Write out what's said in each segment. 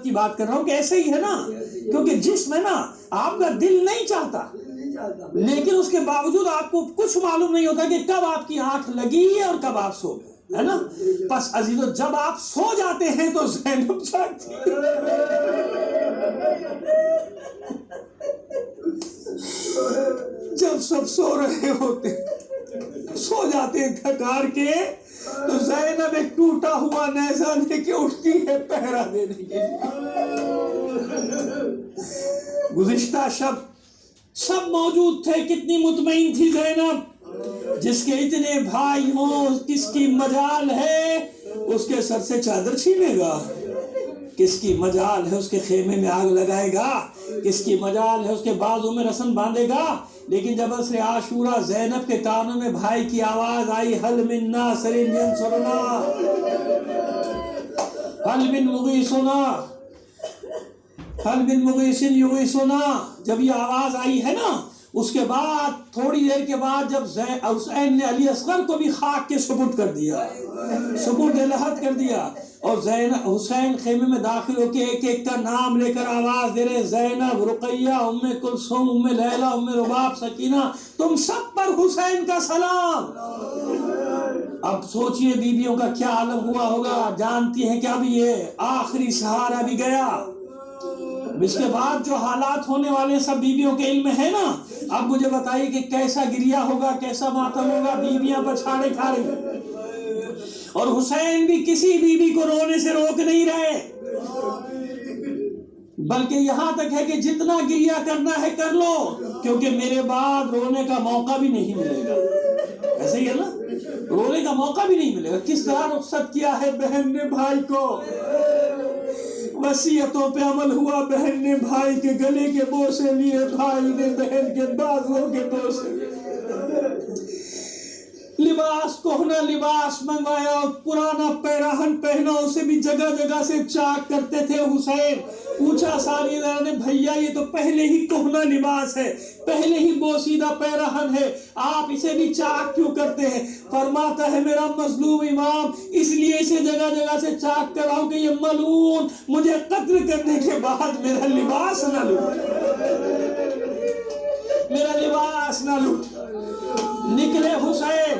کی بات کر رہا ہوں کہ ایسے ہی ہے نا، کیونکہ جسم ہے نا، آپ کا دل نہیں چاہتا، لیکن اس کے باوجود آپ کو کچھ معلوم نہیں ہوتا کہ کب آپ کی آنکھ لگی ہے اور کب آپ سو گئے، ہے نا؟ بس عزیزو، جب آپ سو جاتے ہیں تو زینب جاگتی ہے۔ جب سب سو رہے ہوتے، سو جاتے ہیں تھکار کے، تو زینب ایک ٹوٹا ہوا نیزہ لے کے اٹھتی ہے پہرا دینے کے لیے۔ گزشتہ شب سب موجود تھے، کتنی مطمئن تھی زینب، جس کے اتنے بھائی ہوں کس کی مجال ہے اس کے سر سے چادر چھینے گا، کس کی مجال ہے اس کے خیمے میں آگ لگائے گا، کس کی مجال ہے اس کے بازو میں رسن باندھے گا۔ لیکن جب عصر عاشورہ زینب کے کانوں میں بھائی کی آواز آئی، حل من ناصر ینصرنا، حل من مغیثنا، حل من مغیث یغیثنا، جب یہ آواز آئی ہے نا، اس کے بعد تھوڑی دیر کے بعد جب حسین نے علی اصغر کو بھی خاک کے سپرد کر دیا، سپرد لحد کر دیا، اور حسین خیمے میں داخل ہو کے ایک ایک کا نام لے کر آواز دے رہے، زینب، رقیہ، ام کلثوم، ام لیلہ، ام رباب، سکینہ، تم سب پر حسین کا سلام۔ اب سوچئے بیویوں کا کیا عالم ہوا ہوگا، جانتی ہیں کہ اب یہ آخری سہارا بھی گیا، اس کے بعد جو حالات ہونے والے ہیں سب بیویوں کے علم ہے نا۔ اب مجھے بتائیے کہ کیسا گریہ ہوگا، کیسا ماتم ہوگا، بیویاں پچھاڑے کھا رہی، اور حسین بھی کسی بیوی کو رونے سے روک نہیں رہے، بلکہ یہاں تک ہے کہ جتنا گریہ کرنا ہے کر لو، کیونکہ میرے بعد رونے کا موقع بھی نہیں ملے گا۔ ایسے ہی ہے نا، رونے کا موقع بھی نہیں ملے گا۔ کس طرح رخصت کیا ہے بہن نے بھائی کو، وصیتوں پہ عمل ہوا، بہن نے بھائی کے گلے کے بوسے لیے، بھائی نے بہن کے بازوں کے بوسے لیے، لباس کوہنا لباس منگوایا، پرانا پیراہن پہنا، اسے بھی جگہ جگہ سے چاک کرتے تھے حسین۔ پوچھا سالیزہ نے، بھیا یہ تو پہلے ہی کوہنا لباس ہے، پہلے ہی بوسیدہ پیراہن ہے، آپ اسے بھی چاک کیوں کرتے ہیں؟ فرماتا ہے میرا مظلوم امام اس لیے اسے جگہ جگہ سے چاک کر رہا ہوں کہ یہ ملعون مجھے قتل کرنے کے بعد میرا لباس نہ لوٹ، میرا لباس نہ لوٹ۔ نکلے حسین،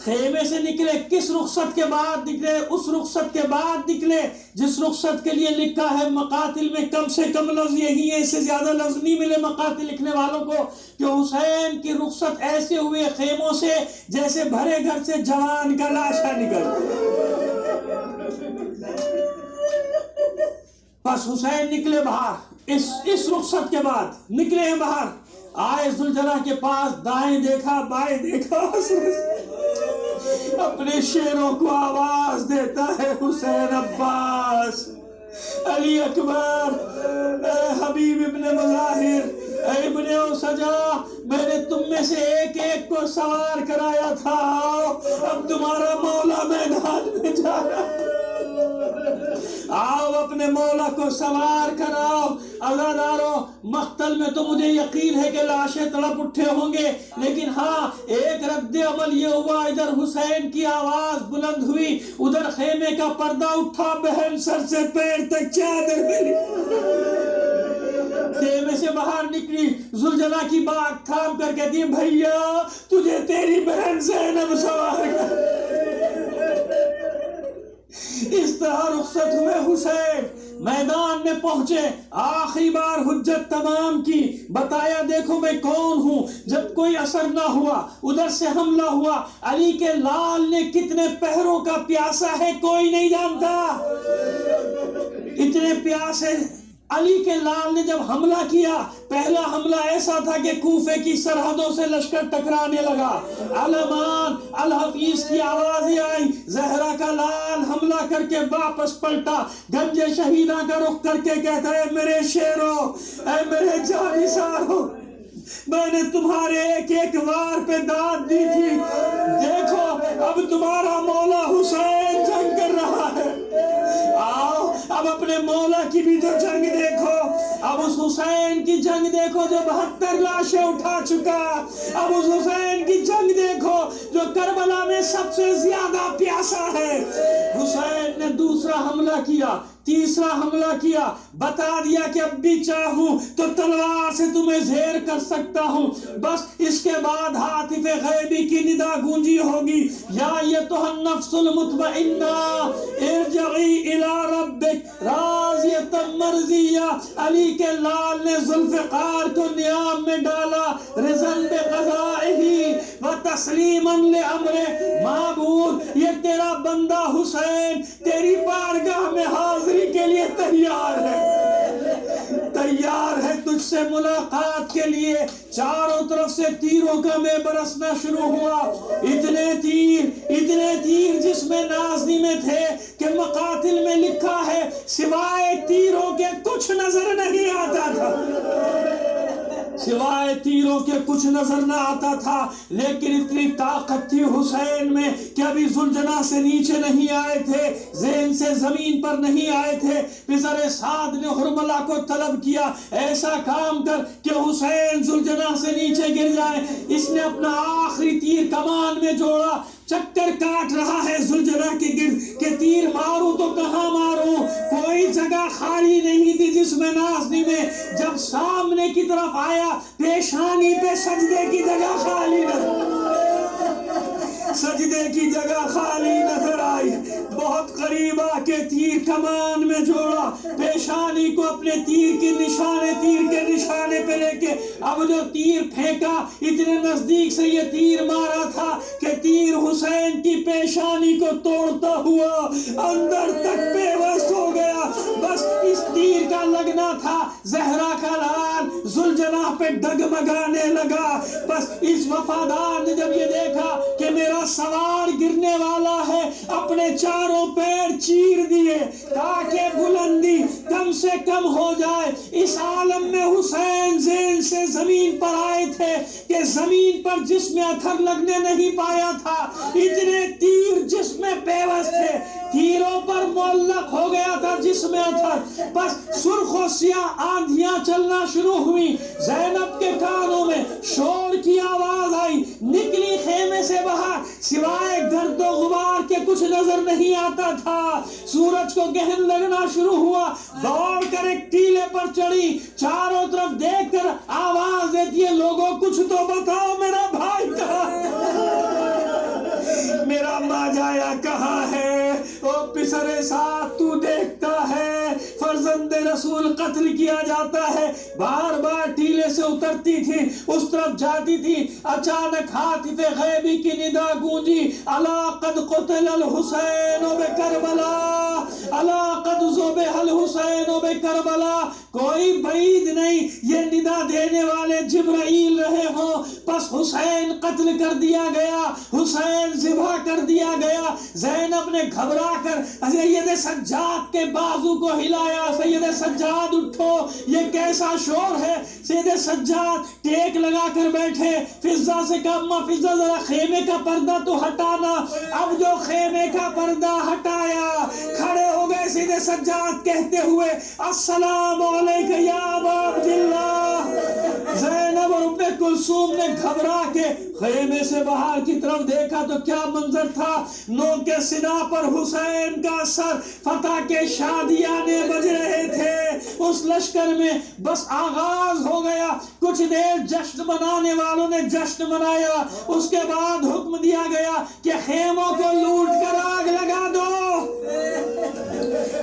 خیمے سے نکلے، کس رخصت کے بعد نکلے؟ اس رخصت کے بعد نکلے جس رخصت کے لیے لکھا ہے مقاتل میں کم سے کم لفظ یہی ہے، اس سے زیادہ لفظ نہیں ملے مقاتل لکھنے والوں کو، کہ حسین کی رخصت ایسے ہوئے خیموں سے جیسے بھرے گھر سے جوان کا لاشا نکل۔ بس حسین نکلے باہر، اس رخصت کے بعد نکلے ہیں باہر، آئے ذوالجلال کے پاس، دائیں دیکھا بائیں دیکھا، اپنے شیروں کو آواز دیتا ہے، حسین عباس، علی اکبر، اے حبیب ابن مظاہر، اے ابن اوسجا، میں نے تم میں سے ایک ایک کو سوار کرایا تھا، اب تمہارا مولا میدان میں جا رہا ہے، آؤ اپنے مولا کو سوار کراؤ۔ عزادارو، مقتل میں تو مجھے یقین ہے کہ لاشیں تڑپ اٹھے ہوں گے، لیکن ہاں ایک رد عمل یہ ہوا، ادھر حسین کی آواز بلند ہوئی، ادھر خیمے کا پردہ اٹھا، بہن سر سے پیر تک چادر ملی، خیمے سے باہر نکلی، ذوالجلال کی بات تھام کر کہتی ہے، بھیا تجھے تیری بہن زینب سوار کر۔ اس طرح رخصت ہوئے حسین، میدان میں پہنچے، آخری بار حجت تمام کی، بتایا دیکھو میں کون ہوں۔ جب کوئی اثر نہ ہوا، ادھر سے حملہ ہوا، علی کے لال نے کتنے پہروں کا پیاسا ہے کوئی نہیں جانتا، اتنے پیاسے۔ علی کے لال نے جب حملہ کیا، پہلا حملہ ایسا تھا کہ کوفے کی سرحدوں سے لشکر ٹکرانے لگا، علمان الحفیظ کی آوازیں آئیں، زہرا کا لال حملہ کر کے واپس پلٹا، گنج شہیدہ کا رخ کر کے کہتا ہے، میرے شیرو، اے میرے جانثارو، میں نے تمہارے ایک ایک وار پہ داد دی تھی، دیکھو اب تمہارا مولا حسین جنگ کر رہا ہے، آؤ اب اپنے مولا کی بھی تو جنگ دیکھو، اب اس حسین کی جنگ دیکھو جو 72 لاشیں اٹھا چکا، اب اس حسین کی جنگ دیکھو جو کربلا میں سب سے زیادہ پیاسا ہے۔ حسین نے دوسرا حملہ کیا، تیسرا حملہ کیا، بتا دیا کہ اب بھی چاہوں تو تلوار سے تمہیں زیر کر سکتا ہوں. بس اس کے بعد ہاتف غیبی کی ندا گونجی ہوگی، یا ایتھا النفس المطمئنہ ارجعی الی ربک راضیۃ مرضیہ. علی کے لال نے ذوالفقار کو نیام میں ڈالا، رضاً بقضائہ و تسلیما لامرہ. معبود، یہ تیرا بندہ حسین تیری بارگاہ میں حاضری کے لیے تیار ہے، تیار ہے تجھ سے ملاقات کے لیے. چاروں طرف سے تیروں کا میں برسنا شروع ہوا. اتنے تیر جس میں نازنی میں تھے کہ مقاتل میں لکھا ہے سوائے تیروں کے کچھ نظر نہیں آتا تھا، سوائے تیروں کے کچھ نظر نہ آتا تھا. لیکن اتنی طاقت تھی حسین میں کہ ابھی ذوالجناح سے نیچے نہیں آئے تھے، زین سے زمین پر نہیں آئے تھے. پسر سعد نے حرملہ کو طلب کیا، ایسا کام کر کہ حسین ذوالجناح سے نیچے گر جائے. اس نے اپنا آخری تیر کمان میں جوڑا، چکر کاٹ رہا ہے ذوالجناح کے گرد کہ تیر ماروں تو کہاں ماروں. کوئی جگہ خالی نہیں تھی جسم نازنی میں. جب سامنے کی طرف آیا پیشانی پہ سجدے کی جگہ خالی سجدے کی جگہ خالی نظر آئی. بہت قریب آ کے تیر کمان میں جوڑا، پیشانی کو اپنے تیر کے نشانے پہ لے کے اب جو تیر پھینکا، اتنے نزدیک سے یہ تیر مارا تھا کہ تیر حسین کی پیشانی کو توڑتا ہوا اندر تک پیوست ہو گیا. بس اس تیر کا لگنا تھا، زہرا کا لال ذوالجناح پہ ڈگمگانے لگا. بس اس وفادار نے جب یہ دیکھا کہ میرا سوار گرنے والا ہے، اپنے چاروں پیر چیر دیے تاکہ بلندی کم سے کم ہو جائے. اس عالم میں حسین زین سے زمین پر آئے تھے کہ زمین پر جس میں اتھر لگنے نہیں پایا تھا. اتنے تیر جس میں پیوست تھے، تیروں پر معلق ہو گیا تھا جس میں اتھر. بس سرخ و سیاہ آندھیاں چلنا شروع ہوئی. زینب کے کانوں میں شور کی آواز آئی، نکلی خیمے سے باہر، سوائے گرد و غبار کے کچھ نظر نہیں آتا تھا. سورج کو گہن لگنا شروع ہوا، دوڑ کر ایک ٹیلے پر چڑھی، چاروں طرف دیکھ کر آواز دیتی ہے، لوگوں کچھ تو بتاؤ، میرا بھائی کہاں ہے، میرا ماجایا کہاں ہے. او پسر ساتھ تو دیکھتا ہے فرزند رسول قتل کیا جاتا ہے. بار بار ٹیلے سے اترتی تھی، اس طرف جاتی تھی. اچانک ہاتف غیبی کی ندا گونجی، الا قد قتل الحسین بکربلا، الا قد ذبح الحسین بکربلا. کوئی بعید نہیں یہ ندا دینے والے جبرائیل رہے ہوں. پس حسین قتل کر دیا گیا، حسین ذبح کر دیا گیا. زینب نے گھبرا کر سید سجاد کے بازو کو ہلایا، سید سجاد اٹھو، یہ کیسا شور ہے. سید سجاد ٹیک لگا کر بیٹھے. فضہ سے کہا، اما فضہ ذرا خیمے کا پردہ تو ہٹانا. اب جو خیمے کا پردہ ہٹایا، کھڑے ہو گئے سید سجاد کہتے ہوئے، السلام علیکم یا ابا عبداللہ. زینب اور ام کلثوم نے گھبرا کے خیمے سے باہر کی طرف دیکھا تو کیا منظر تھا. نوک کے سنا پر حسین کا سر، فتح کے شادیانے بج رہے تھے. اس لشکر میں بس آغاز ہو گیا. کچھ دیر جشن منانے والوں نے جشن منایا. اس کے بعد حکم دیا گیا کہ خیموں کو لوٹ کر آگ لگا دو.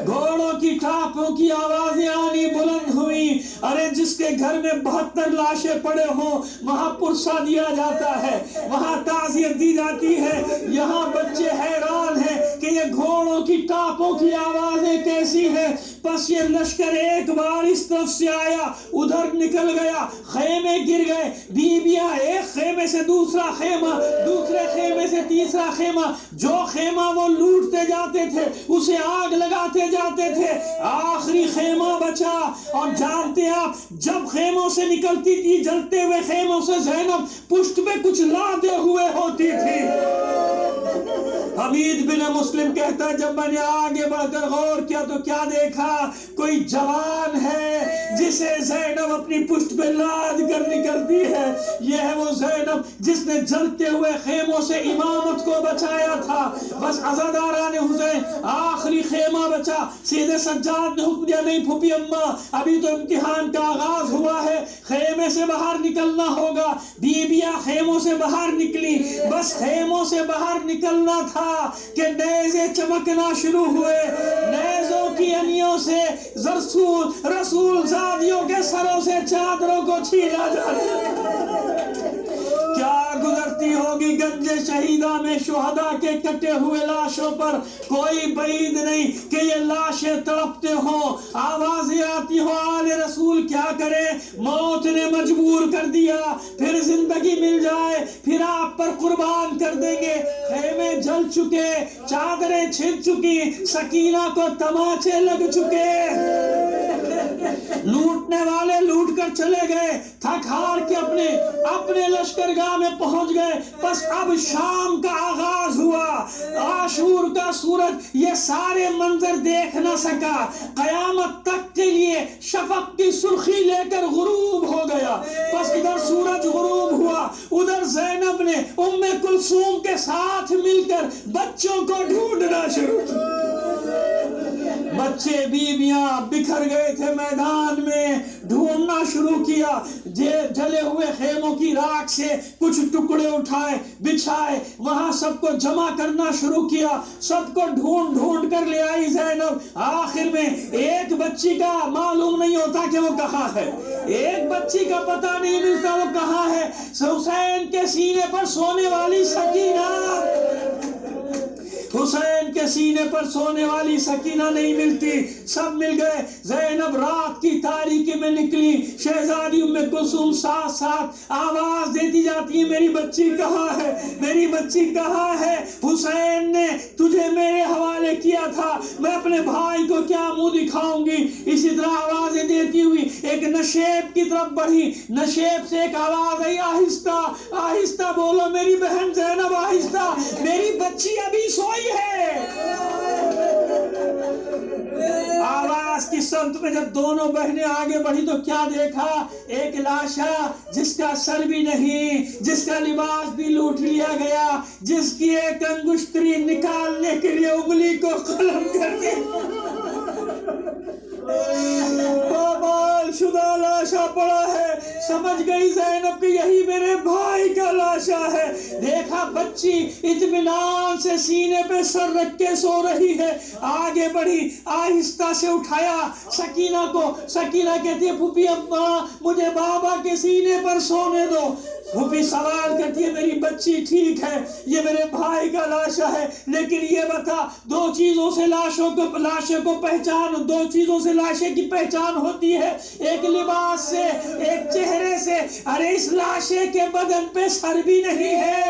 گھوڑوں کی ٹاپوں کی آوازیں آنی بلند ہوئی. ارے جس کے گھر میں 72 لاشیں پڑے ہوں وہاں پرسہ دیا جاتا ہے، وہاں تعزیت دی جاتی ہے. یہاں بچے حیران ہیں کہ یہ گھوڑوں کی ٹاپوں کی آوازیں کیسی ہیں. پس یہ لشکر ایک بار اس طرف سے آیا، ادھر نکل گیا، خیمے گر گئے. بیبیاں ایک خیمے سے دوسرا خیمہ، دوسرے خیمے سے تیسرا خیمہ، جو خیمہ وہ لوٹتے جاتے تھے اسے آگ لگاتے جاتے تھے. آخری خیمہ بچا. اور جانتے آپ جب خیموں سے نکلتی تھی جلتے ہوئے خیموں سے زینب پشت پہ کچھ لادے ہوئے ہوتی تھی. حمید بن مسلم کہتا ہے جب میں نے آگے بڑھ کر غور کیا تو کیا دیکھا، کوئی جوان ہے جسے زینب اپنی پشت پہ لاد کر نکلتی ہے، یہ ہے وہ زینب جس نے جلتے ہوئے خیموں سے امامت کو بچایا تھا۔ بس عزاداران حسین آخری خیمہ بچا، سیدھے سجاد نے حکم دیا نہیں پھوپھی اماں ابھی تو امتحان کا آغاز ہوا ہے، خیمے سے باہر نکلنا ہوگا۔ بیبیاں خیموں سے باہر نکلی، بس خیموں سے باہر نکلنا تھا کہ نیزے چمکنا شروع ہوئے، نیزوں کی انیوں سے رسول زادیوں کے سروں سے چادروں کو چھینا جاتا۔ کیا گزرتی ہوگی گنج شہیدہ میں شہداء کے کٹے ہوئے لاشوں پر، کوئی بعید نہیں کہ یہ لاشیں تڑپتے ہوں، آوازیں آتی ہوں آل رسول کیا کرے، موت نے مجبور کر دیا، پھر زندگی مل جائے پھر آپ پر قربان کر دیں گے۔ خیمے جل چکے، چادریں چھن چکی، سکینہ کو تماچے لگ چکے، لوٹنے والے لوٹ کر چلے گئے، تھک ہار کے اپنے لشکرگاہ میں پہنچ گئے۔ بس اب شام کا آغاز ہوا، عاشور کا سورج یہ سارے منظر دیکھ نہ سکا، قیامت تک کے لیے شفق کی سرخی لے کر غروب ہو گیا۔ بس ادھر سورج غروب ہوا، ادھر زینب نے ام کلثوم کے ساتھ مل کر بچوں کو ڈھونڈنا شروع کیا۔ بچے بیویاں بکھر گئے تھے میدان میں، ڈھونڈنا شروع کیا، جلے ہوئے خیموں کی راکھ سے کچھ ٹکڑے اٹھائے بچھائے، وہاں سب کو جمع کرنا شروع کیا، سب کو ڈھونڈ کر لے آئی زینب۔ آخر میں ایک بچی کا معلوم نہیں ہوتا کہ وہ کہاں ہے، ایک بچی کا پتہ نہیں ملتا وہ کہاں ہے، حسین کے سینے پر سونے والی سکینہ، حسین کے سینے پر سونے والی سکینہ نہیں ملتی، سب مل گئے۔ زینب رات کی تاریکی میں نکلی، شہزادی ام کلثوم ساتھ ساتھ آواز دیتی جاتی ہے میری بچی کہاں ہے، میری بچی کہاں ہے، حسین نے تجھے میرے حوالے کیا تھا، میں اپنے بھائی کو کیا منہ دکھاؤں گی۔ اسی طرح آوازیں دیتی ہوئی ایک نشیب کی طرف بڑھی، نشیب سے ایک آواز آئی آہستہ آہستہ بولو میری بہن زینب، آہستہ، میری بچی ابھی سوئی ہے۔ آواز کی سمت میں جب دونوں بہنیں آگے بڑھی تو کیا دیکھا، ایک لاشا جس کا سر بھی نہیں، جس کا لباس بھی لوٹ لیا گیا، جس کی ایک انگشتری نکالنے کے لیے انگلی کو قلم کر کے پامال شدہ لاشا پڑا ہے۔ سمجھ گئی زینب کہ یہی میرے بھائی کا لاشا ہے۔ دیکھا بچی اطمینان سے سینے پہ سر رکھ کے سو رہی ہے، آگے بڑھی، آہستہ سے اٹھایا سکینہ کو، سکینہ کہتی ہے پھوپھی اماں مجھے بابا کے سینے پر سونے دو۔ پھوپھی سوال کرتی ہے میری بچی ٹھیک ہے، یہ میرے بھائی کا لاشا ہے، لیکن یہ بتا دو چیزوں سے لاشے کو پہچان، دو چیزوں سے لاشے کی پہچان ہوتی ہے، ایک لباس سے، ایک چہرے سے۔ ارے اس لاشے کے بدن پہ سر بھی نہیں ہے،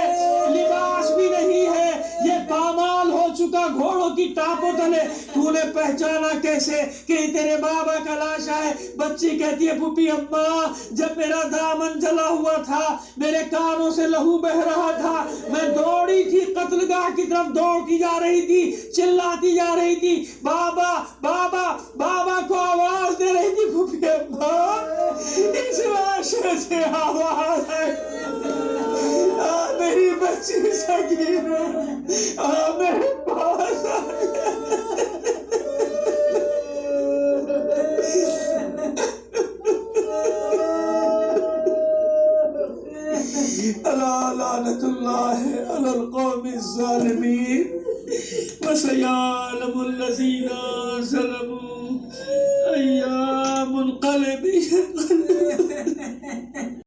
لباس بھی نہیں ہے، یہ پامال ہو چکا گھوڑوں کی ٹاپوں تلے، تو نے پہچانا کیسے کہ تیرے بابا کا لاشا ہے؟ بچی کہتی ہے پھوپھی اماں جب میرا دامن جلا ہوا تھا، میرے کانوں سے لہو بہ رہا تھا، میں دوڑی تھی قتل گاہ کی طرف، دوڑتی جا رہی تھی، چلاتی جا رہی تھی، بابا بابا بابا کو آواز دے رہی تھی۔ پھوپھی اماں اس لاشے سے آواز ہے، میری بچی سکینہ میرے پاس الا لعنت اللہ علی القوم الظالمین وسيعلم الذين ظلموا أيام منقلب